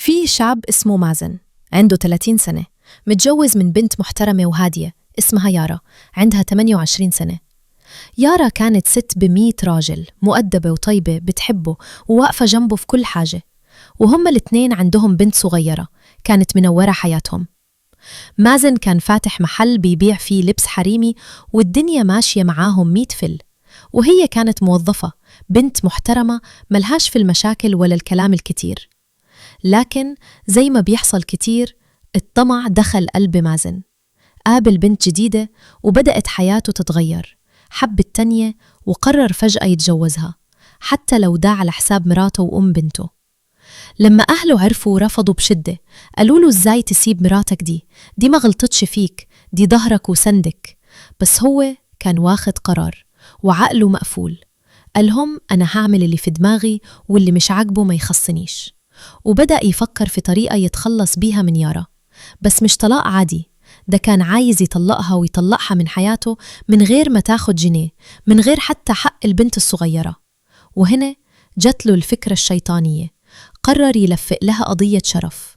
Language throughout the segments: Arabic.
في شاب اسمه مازن، عنده 30 سنة، متجوز من بنت محترمة وهادية اسمها يارا، عندها 28 سنة. يارا كانت ست ب100 راجل، مؤدبة وطيبة، بتحبه وواقفة جنبه في كل حاجة. وهم الاثنين عندهم بنت صغيرة كانت منورة حياتهم. مازن كان فاتح محل بيبيع فيه لبس حريمي، والدنيا ماشية معاهم 100 فل. وهي كانت موظفة، بنت محترمة، ملهاش في المشاكل ولا الكلام الكتير. لكن زي ما بيحصل كتير، الطمع دخل قلب مازن. قابل بنت جديدة وبدأت حياته تتغير، حب التانية وقرر فجأة يتجوزها، حتى لو ده على حساب مراته وأم بنته. لما أهله عرفوا رفضوا بشدة، قالوا له إزاي تسيب مراتك دي ما غلطتش فيك، دي ظهرك وسندك. بس هو كان واخد قرار وعقله مقفول. قالهم أنا هعمل اللي في دماغي، واللي مش عاجبه ما يخصنيش. وبدأ يفكر في طريقة يتخلص بيها من يارا، بس مش طلاق عادي، ده كان عايز يطلقها ويطلقها من حياته من غير ما تاخد جنيه، من غير حتى حق البنت الصغيرة. وهنا جت له الفكرة الشيطانية، قرر يلفق لها قضية شرف.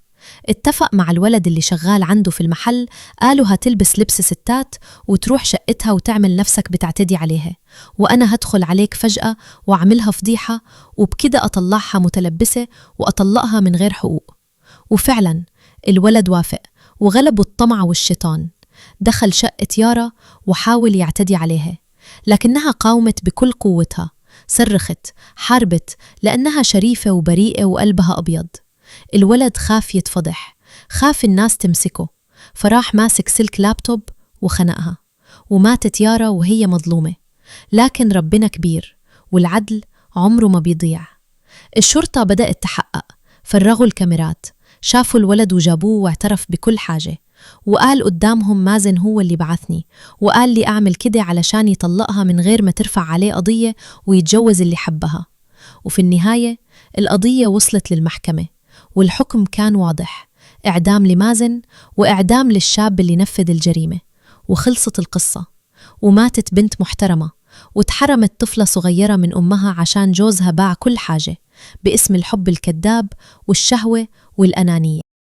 اتفق مع الولد اللي شغال عنده في المحل، قالوا هتلبس لبس ستات وتروح شقتها وتعمل نفسك بتعتدي عليها، وأنا هدخل عليك فجأة وأعملها فضيحة، وبكده أطلعها متلبسة وأطلقها من غير حقوق. وفعلا الولد وافق، وغلبوا الطمع والشيطان. دخل شقة يارا وحاول يعتدي عليها، لكنها قاومت بكل قوتها، صرخت، حاربت، لأنها شريفة وبريئة وقلبها أبيض. الولد خاف يتفضح، خاف الناس تمسكه، فراح ماسك سلك لابتوب وخنقها، وماتت يارا وهي مظلومة. لكن ربنا كبير، والعدل عمره ما بيضيع. الشرطة بدأت تحقق، فرغوا الكاميرات، شافوا الولد وجابوه واعترف بكل حاجة، وقال قدامهم مازن هو اللي بعثني، وقال لي أعمل كده علشان يطلقها من غير ما ترفع عليه قضية ويتجوز اللي حبها. وفي النهاية القضية وصلت للمحكمة، والحكم كان واضح، إعدام لمازن وإعدام للشاب اللي نفذ الجريمة. وخلصت القصة، وماتت بنت محترمة، واتحرمت طفلة صغيرة من أمها عشان جوزها باع كل حاجة باسم الحب الكذاب والشهوة والأنانية.